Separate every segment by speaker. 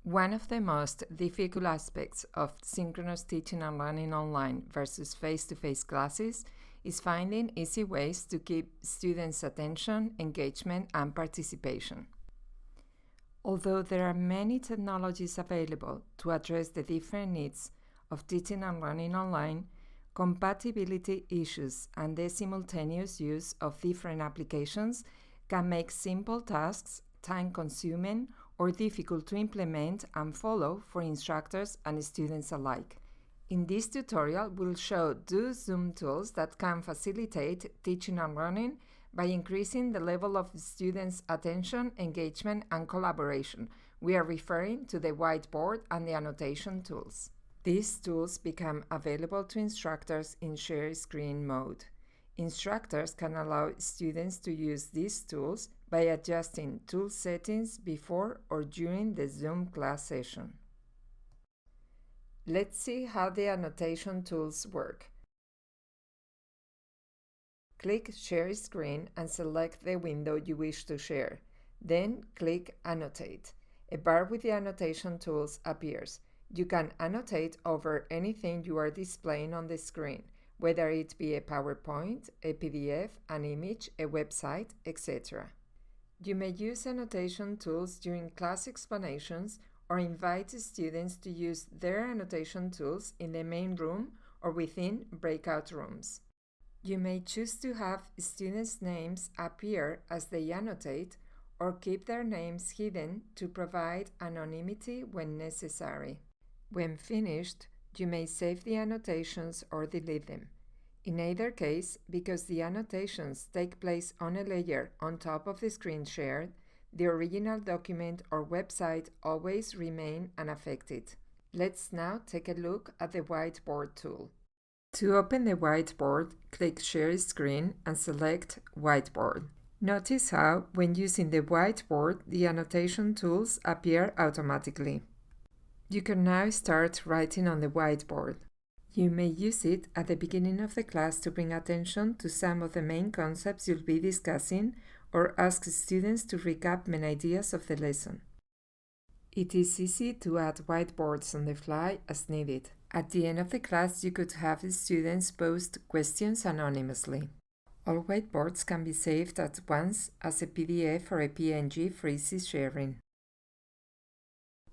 Speaker 1: One of the most difficult aspects of synchronous teaching and learning online versus face-to-face classes is finding easy ways to keep students' attention, engagement, and participation. Although there are many technologies available to address the different needs of teaching and learning online, compatibility issues and the simultaneous use of different applications can make simple tasks time-consuming or difficult to implement and follow for instructors and students alike. In this tutorial, we'll show two Zoom tools that can facilitate teaching and learning by increasing the level of students' attention, engagement, and collaboration. We are referring to the Whiteboard and the Annotation Tools. These tools become available to instructors in share screen mode. Instructors can allow students to use these tools by adjusting tool settings before or during the Zoom class session. Let's see how the annotation tools work. Click Share Screen and select the window you wish to share. Then click Annotate. A bar with the annotation tools appears. You can annotate over anything you are displaying on the screen, whether it be a PowerPoint, a PDF, an image, a website, etc. You may use annotation tools during class explanations or invite students to use their annotation tools in the main room or within breakout rooms. You may choose to have students' names appear as they annotate or keep their names hidden to provide anonymity when necessary. When finished, you may save the annotations or delete them. In either case, because the annotations take place on a layer on top of the screen shared, the original document or website always remain unaffected. Let's now take a look at the Whiteboard tool. To open the Whiteboard, click Share Screen and select Whiteboard. Notice how, when using the Whiteboard, the annotation tools appear automatically. You can now start writing on the whiteboard. You may use it at the beginning of the class to bring attention to some of the main concepts you'll be discussing or ask students to recap main ideas of the lesson. It is easy to add whiteboards on the fly as needed. At the end of the class, you could have the students post questions anonymously. All whiteboards can be saved at once as a PDF or a PNG for easy sharing.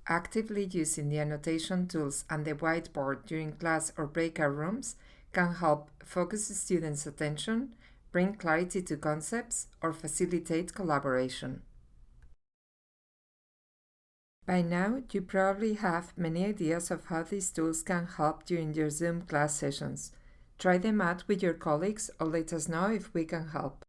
Speaker 1: Actively using the annotation tools and the whiteboard during class or breakout rooms can help focus students' attention, bring clarity to concepts, or facilitate collaboration. By now, you probably have many ideas of how these tools can help during your Zoom class sessions. Try them out with your colleagues or let us know if we can help.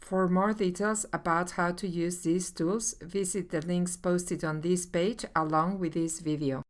Speaker 1: For more details about how to use these tools, visit the links posted on this page along with this video.